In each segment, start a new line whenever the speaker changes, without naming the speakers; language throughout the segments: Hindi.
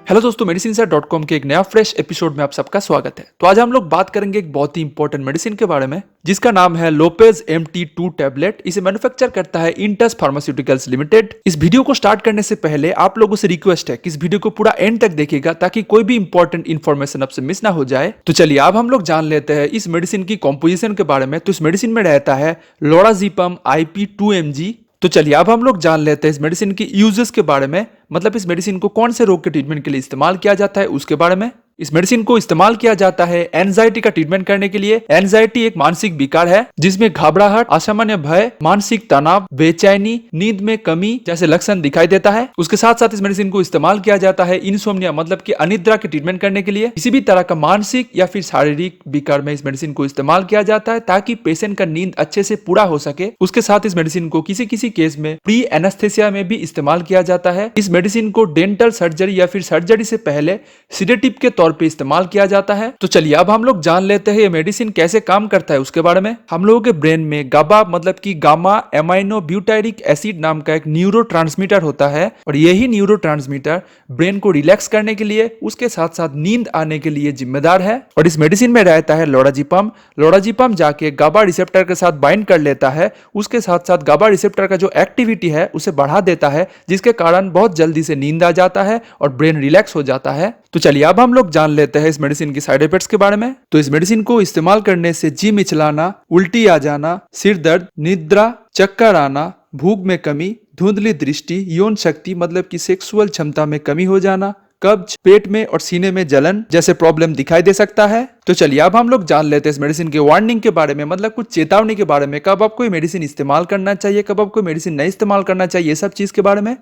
हेलो दोस्तों, medicinsir.com के एक नया फ्रेश एपिसोड में आप सबका स्वागत है। तो आज हम लोग बात करेंगे एक बहुत ही इंपॉर्टेंट मेडिसिन के बारे में जिसका नाम है लोपेज MT2 टैबलेट। इसे मैन्युफैक्चर करता है इंटस फार्मास्यूटिकल्स लिमिटेड। इस वीडियो को स्टार्ट करने से पहले आप लोगों से रिक्वेस्ट है कि इस वीडियो को पूरा एंड तक देखिएगा ताकि कोई भी इंपॉर्टेंट इन्फॉर्मेशन आपसे मिस ना हो जाए। तो चलिए अब हम लोग जान लेते हैं इस मेडिसिन की कॉम्पोजिशन के बारे में। तो इस मेडिसिन में रहता है लोराज़ेपम IP 2 mg। तो चलिए अब हम लोग जान लेते हैं इस मेडिसिन की यूजेस के बारे में, मतलब इस मेडिसिन को कौन से रोग के ट्रीटमेंट के लिए इस्तेमाल किया जाता है उसके बारे में। इस मेडिसिन को इस्तेमाल किया जाता है एंजाइटी का ट्रीटमेंट करने के लिए। एंजाइटी एक मानसिक विकार है जिसमें घबराहट, असामान्य भय, मानसिक तनाव, बेचैनी, नींद में कमी जैसे लक्षण दिखाई देता है। उसके साथ साथ इस मेडिसिन को इस्तेमाल किया जाता है इंसोम्निया मतलब कि अनिद्रा के ट्रीटमेंट करने के लिए। किसी भी तरह का मानसिक या फिर शारीरिक विकार में इस मेडिसिन को इस्तेमाल किया जाता है ताकि पेशेंट का नींद अच्छे से पूरा हो सके। उसके साथ इस मेडिसिन को किसी किसी केस में प्री एनेस्थेसिया में भी इस्तेमाल किया जाता है। इस मेडिसिन को डेंटल सर्जरी या फिर सर्जरी से पहले सिडेटिव के तौर पे इस्तेमाल किया जाता है। तो चलिए अब हम लोग जान लेते हैं ये मेडिसिन कैसे काम करता है उसके बारे में। हम लोगों के ब्रेन में गाबा मतलब कि गामा एमाइनो ब्यूटायरिक एसिड नाम का एक न्यूरोट्रांसमीटर होता है और यही न्यूरोट्रांसमीटर ब्रेन को रिलैक्स करने के लिए, उसके साथ साथ नींद आने के लिए जिम्मेदार है। और इस मेडिसिन में रहता है लोराज़ेपम। लोराज़ेपम जाके गाबा रिसेप्टर के साथ बाइंड कर लेता है, उसके साथ साथ गाबा रिसेप्टर का जो एक्टिविटी है उसे बढ़ा देता है जिसके कारण बहुत जल्दी से नींद आ जाता है और ब्रेन रिलैक्स हो जाता है। तो चलिए अब हम लोग जान लेते हैं इस मेडिसिन की साइड इफेक्ट्स के बारे में। तो इस मेडिसिन को इस्तेमाल करने से जी मिचलाना, उल्टी आ जाना, सिर दर्द, निद्रा, चक्कर आना, भूख में कमी, धुंधली दृष्टि, यौन शक्ति मतलब कि सेक्सुअल क्षमता में कमी हो जाना, कब्ज, पेट में और सीने में जलन जैसे प्रॉब्लम दिखाई दे सकता है। तो चलिए अब हम लोग जान लेते हैं इस मेडिसिन के वार्निंग के बारे में, मतलब कुछ चेतावनी के बारे में, कब आपको ये मेडिसिन इस्तेमाल करना चाहिए, कब आपको मेडिसिन नहीं इस्तेमाल करना चाहिए, ये सब चीज के बारे में।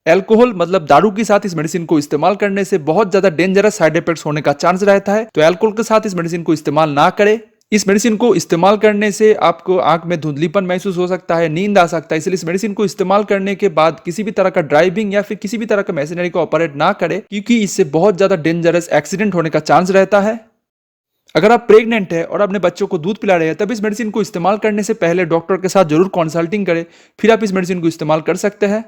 अल्कोहल मतलब दारू के साथ इस मेडिसिन को इस्तेमाल करने से बहुत ज्यादा डेंजरस साइड इफेक्ट्स होने का चांस रहता है, तो अल्कोहल के साथ इस मेडिसिन को इस्तेमाल ना करें। इस मेडिसिन को इस्तेमाल करने से आपको आंख में धुंधलीपन महसूस हो सकता है, नींद आ सकता है, इसलिए इस मेडिसिन को इस्तेमाल करने के बाद किसी भी तरह का ड्राइविंग या फिर किसी भी तरह का मशीनरी को ऑपरेट ना करें क्योंकि इससे बहुत ज्यादा डेंजरस एक्सीडेंट होने का चांस रहता है। अगर आप प्रेग्नेंट है और अपने बच्चों को दूध पिला रहे हैं तब इस मेडिसिन को इस्तेमाल करने से पहले डॉक्टर के साथ जरूर कंसल्टिंग करें, फिर आप इस मेडिसिन को इस्तेमाल कर सकते हैं।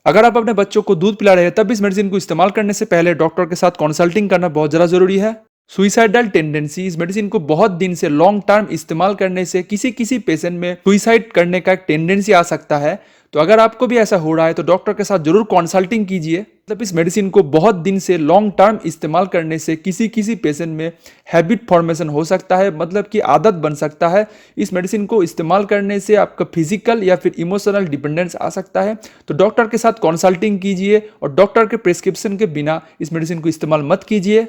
अगर आप अपने बच्चों को दूध पिला रहे हैं तब इस मेडिसिन को इस्तेमाल करने से पहले डॉक्टर के साथ कंसल्टिंग करना बहुत ज्यादा जरूरी है। सुइसाइडल टेंडेंसी, इस मेडिसिन को बहुत दिन से लॉन्ग टर्म इस्तेमाल करने से किसी किसी पेशेंट में सुइसाइड करने का एक टेंडेंसी आ सकता है। तो अगर आपको भी ऐसा हो रहा है तो डॉक्टर के साथ जरूर कंसल्टिंग कीजिए। मतलब इस मेडिसिन को बहुत दिन से लॉन्ग टर्म इस्तेमाल करने से किसी किसी पेशेंट में हैबिट फॉर्मेशन हो सकता है, मतलब कि आदत बन सकता है। इस मेडिसिन को इस्तेमाल करने से आपका फिजिकल या फिर इमोशनल डिपेंडेंस आ सकता है। तो डॉक्टर के साथ कंसल्टिंग कीजिए और डॉक्टर के प्रिस्क्रिप्शन के बिना इस मेडिसिन को इस्तेमाल मत कीजिए।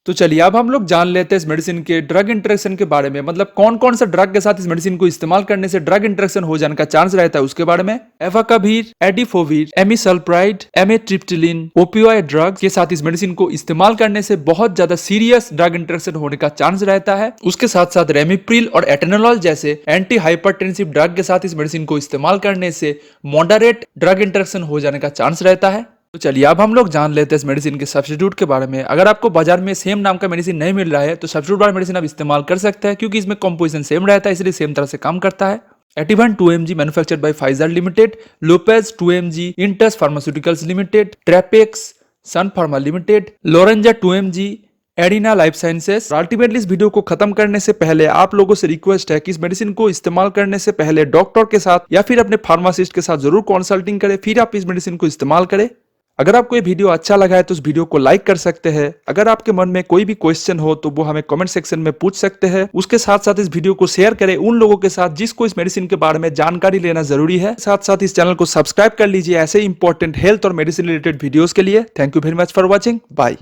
तो चलिए अब हम लोग जान लेते हैं इस मेडिसिन के ड्रग इंटरेक्शन के बारे में, मतलब कौन कौन सा ड्रग के साथ इस मेडिसिन को इस्तेमाल करने से ड्रग इंटरेक्शन हो जाने का चांस रहता है उसके बारे में। एवाकावीर, एडिफोविर, एमिसल्प्राइड, एमिट्रिप्टिलिन, ओपियोइड ड्रग के साथ इस मेडिसिन को इस्तेमाल करने से बहुत ज्यादा सीरियस ड्रग इंटरेक्शन होने का चांस रहता है। उसके साथ साथ रेमिप्रिल और एटेनोलॉल जैसे एंटी हाइपरटेंसिव ड्रग के साथ इस मेडिसिन को इस्तेमाल करने से मॉडरेट ड्रग इंटरेक्शन हो जाने का चांस रहता है। तो चलिए अब हम लोग जान लेते हैं इस मेडिसिन के सब्स्टिट्यूट के बारे में। अगर आपको बाजार में सेम नाम का मेडिसिन नहीं मिल रहा है तो सब्स्टिट्यूट वाला मेडिसिन आप इस्तेमाल कर सकते हैं क्योंकि इसमें कंपोजिशन सेम रहता है, इसलिए सेम तरह से काम करता है। Ativan 2 mg manufactured by Pfizer limited, Lopez 2 mg Intas pharmaceuticals limited, Trapex Sun Pharma limited, Lorenza 2 mg Adina life sciences. Ultimately इस वीडियो को खत्म करने से पहले आप लोगों से रिक्वेस्ट है कि इस मेडिसिन को इस्तेमाल करने से पहले डॉक्टर के साथ या फिर अपने फार्मासिस्ट के साथ जरूर कंसल्टिंग करें, फिर आप इस मेडिसिन को इस्तेमाल करें। अगर आपको ये वीडियो अच्छा लगा है तो उस वीडियो को लाइक कर सकते हैं। अगर आपके मन में कोई भी क्वेश्चन हो तो वो हमें कमेंट सेक्शन में पूछ सकते हैं। उसके साथ साथ इस वीडियो को शेयर करें उन लोगों के साथ जिसको इस मेडिसिन के बारे में जानकारी लेना जरूरी है। साथ साथ इस चैनल को सब्सक्राइब कर लीजिए ऐसे इंपॉर्टेंट हेल्थ और मेडिसिन रिलेटेड वीडियोस के लिए। Thank you very much for watching, bye.